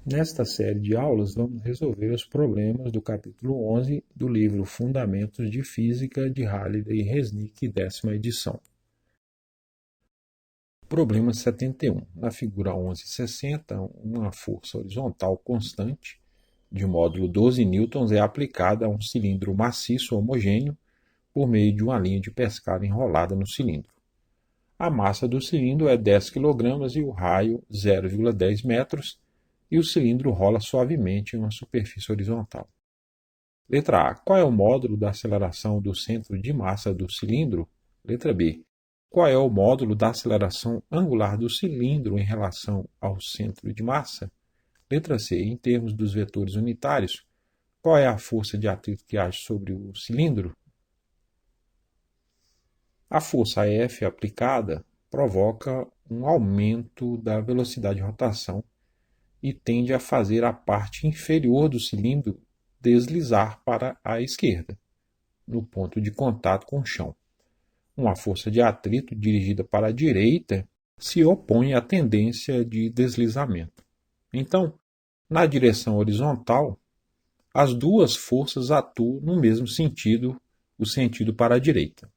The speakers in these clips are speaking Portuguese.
Nesta série de aulas, vamos resolver os problemas do capítulo 11 do livro Fundamentos de Física de Halliday e Resnick, 10ª edição. Problema 71. Na figura 1160, uma força horizontal constante de módulo 12 newtons é aplicada a um cilindro maciço homogêneo por meio de uma linha de pescar enrolada no cilindro. A massa do cilindro é 10 kg e o raio 0,10 metros, e o cilindro rola suavemente em uma superfície horizontal. Letra A. Qual é o módulo da aceleração do centro de massa do cilindro? Letra B. Qual é o módulo da aceleração angular do cilindro em relação ao centro de massa? Letra C. Em termos dos vetores unitários, qual é a força de atrito que age sobre o cilindro? A força F aplicada provoca um aumento da velocidade de rotação e tende a fazer a parte inferior do cilindro deslizar para a esquerda, no ponto de contato com o chão. Uma força de atrito dirigida para a direita se opõe à tendência de deslizamento. Então, na direção horizontal, as duas forças atuam no mesmo sentido, o sentido para a direita.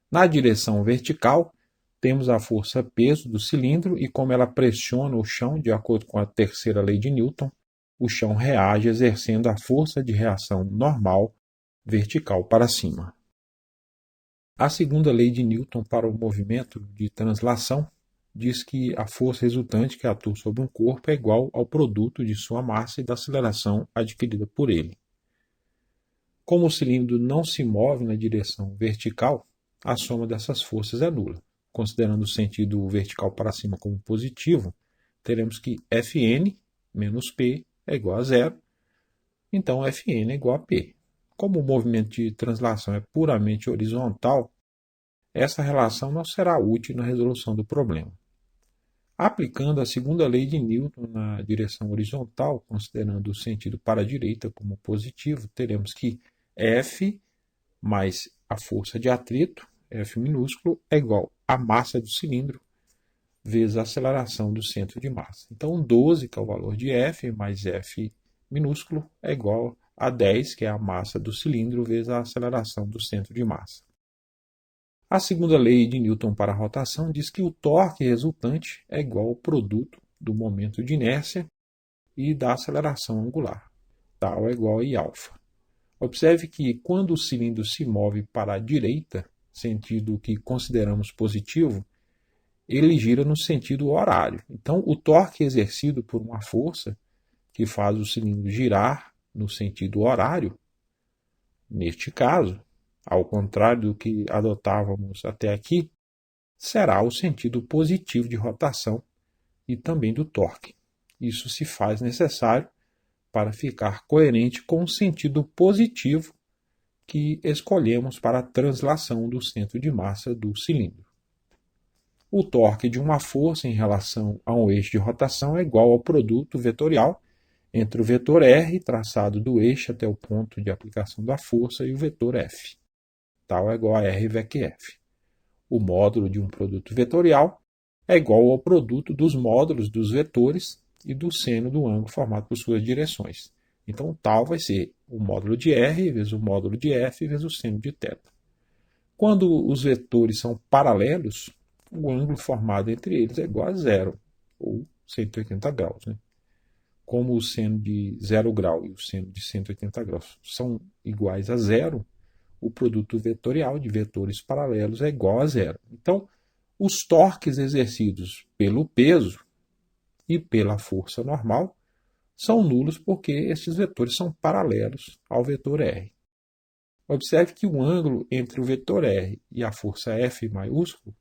Na direção vertical, temos a força peso do cilindro e como ela pressiona o chão, de acordo com a terceira lei de Newton, o chão reage exercendo a força de reação normal vertical para cima. A segunda lei de Newton para o movimento de translação diz que a força resultante que atua sobre um corpo é igual ao produto de sua massa e da aceleração adquirida por ele. Como o cilindro não se move na direção vertical, a soma dessas forças é nula. Considerando o sentido vertical para cima como positivo, teremos que Fn menos P é igual a zero, então Fn é igual a P. Como o movimento de translação é puramente horizontal, essa relação não será útil na resolução do problema. Aplicando a segunda lei de Newton na direção horizontal, considerando o sentido para a direita como positivo, teremos que F mais a força de atrito, F minúsculo, é igual à massa do cilindro vezes a aceleração do centro de massa. Então, 12, que é o valor de F, mais F minúsculo, é igual a 10, que é a massa do cilindro, vezes a aceleração do centro de massa. A segunda lei de Newton para a rotação diz que o torque resultante é igual ao produto do momento de inércia e da aceleração angular. Tal é igual a Iα. Observe que quando o cilindro se move para a direita, sentido que consideramos positivo, ele gira no sentido horário. Então, o torque exercido por uma força que faz o cilindro girar no sentido horário, neste caso, ao contrário do que adotávamos até aqui, será o sentido positivo de rotação e também do torque. Isso se faz necessário para ficar coerente com o sentido positivo que escolhemos para a translação do centro de massa do cilindro. O torque de uma força em relação a um eixo de rotação é igual ao produto vetorial entre o vetor R, traçado do eixo até o ponto de aplicação da força, e o vetor F. Tal é igual a R VEC F. O módulo de um produto vetorial é igual ao produto dos módulos dos vetores e do seno do ângulo formado por suas direções. Então, tal vai ser o módulo de R vezes o módulo de F vezes o seno de θ. Quando os vetores são paralelos, o ângulo formado entre eles é igual a zero, ou 180 graus. Como o seno de 0 grau e o seno de 180 graus são iguais a zero, o produto vetorial de vetores paralelos é igual a zero. Então, os torques exercidos pelo peso e pela força normal são nulos porque estes vetores são paralelos ao vetor R. Observe que o ângulo entre o vetor R e a força F maiúsculo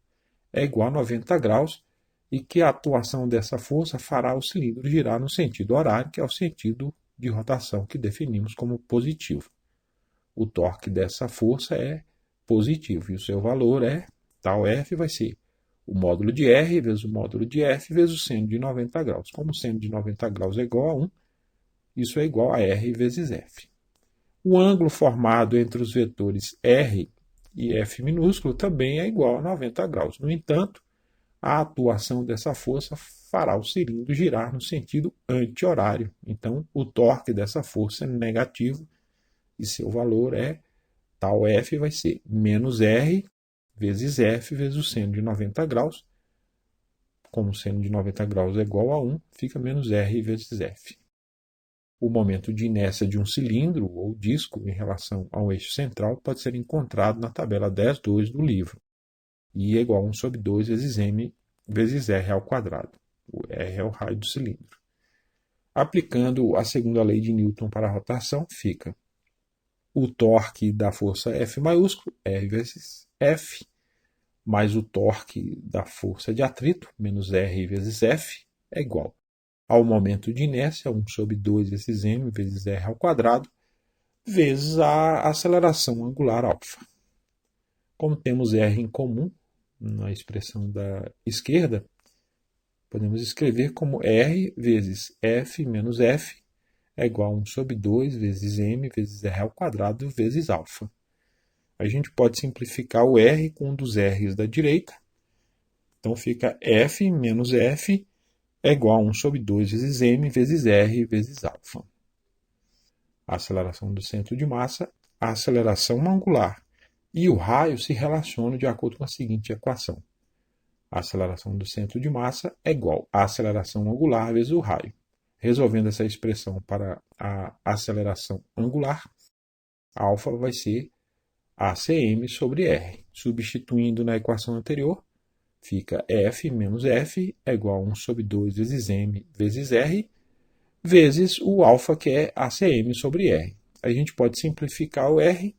é igual a 90 graus e que a atuação dessa força fará o cilindro girar no sentido horário, que é o sentido de rotação que definimos como positivo. O torque dessa força é positivo e o seu valor é tal F vai ser o módulo de R vezes o módulo de F vezes o seno de 90 graus. Como o seno de 90 graus é igual a 1, isso é igual a R vezes F. O ângulo formado entre os vetores R e F minúsculo também é igual a 90 graus. No entanto, a atuação dessa força fará o cilindro girar no sentido anti-horário. Então, o torque dessa força é negativo e seu valor é tal F vai ser menos R vezes F vezes o seno de 90 graus. Como o seno de 90 graus é igual a 1, fica menos R vezes F. O momento de inércia de um cilindro ou disco em relação ao eixo central pode ser encontrado na tabela 10.2 do livro. I é igual a 1 sobre 2 vezes M vezes R ao quadrado. O R é o raio do cilindro. Aplicando a segunda lei de Newton para a rotação, fica o torque da força F maiúsculo, R vezes F, mais o torque da força de atrito, menos R vezes F, é igual ao momento de inércia, 1 sobre 2 vezes M vezes R ao quadrado, vezes a aceleração angular alfa. Como temos R em comum na expressão da esquerda, podemos escrever como R vezes F menos F é igual a 1 sobre 2 vezes M vezes R ao quadrado vezes alfa. A gente pode simplificar o R com um dos R's da direita. Então fica F menos F é igual a 1 sobre 2 vezes M vezes R vezes alfa. A aceleração do centro de massa, a aceleração angular e o raio se relacionam de acordo com a seguinte equação. A aceleração do centro de massa é igual à aceleração angular vezes o raio. Resolvendo essa expressão para a aceleração angular, alfa vai ser ACM sobre R. Substituindo na equação anterior, fica F menos F é igual a 1 sobre 2 vezes M vezes R, vezes o alfa, que é ACM sobre R. A gente pode simplificar o R,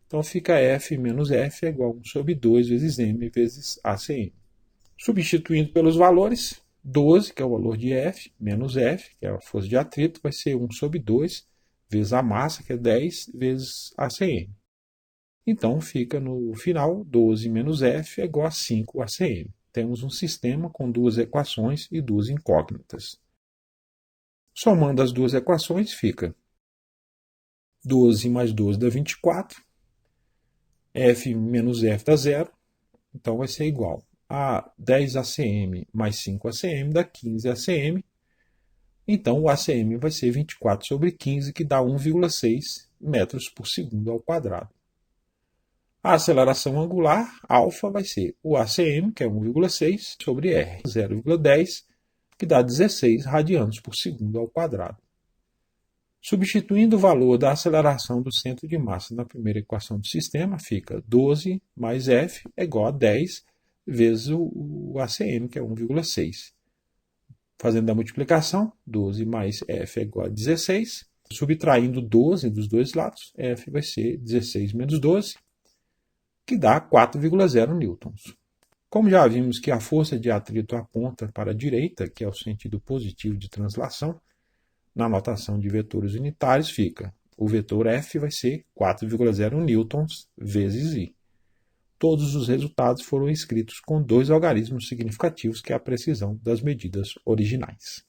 então fica F menos F é igual a 1 sobre 2 vezes M vezes ACM. Substituindo pelos valores, 12, que é o valor de F, menos F, que é a força de atrito, vai ser 1 sobre 2 vezes a massa, que é 10, vezes ACM. Então, fica no final, 12 menos F é igual a 5 ACM. Temos um sistema com duas equações e duas incógnitas. Somando as duas equações, fica 12 mais 12 dá 24, F menos F dá 0, então vai ser igual a 10 ACM mais 5 ACM dá 15 ACM. Então, o ACM vai ser 24 sobre 15, que dá 1,6 metros por segundo ao quadrado. A aceleração angular, alfa, vai ser o ACM, que é 1,6, sobre R, 0,10, que dá 16 radianos por segundo ao quadrado. Substituindo o valor da aceleração do centro de massa na primeira equação do sistema, fica 12 mais F é igual a 10 vezes o ACM, que é 1,6. Fazendo a multiplicação, 12 mais F é igual a 16. Subtraindo 12 dos dois lados, F vai ser 16 menos 12, que dá 4,0 newtons. Como já vimos que a força de atrito aponta para a direita, que é o sentido positivo de translação, na notação de vetores unitários fica o vetor F vai ser 4,0 newtons vezes I. Todos os resultados foram escritos com dois algarismos significativos, que é a precisão das medidas originais.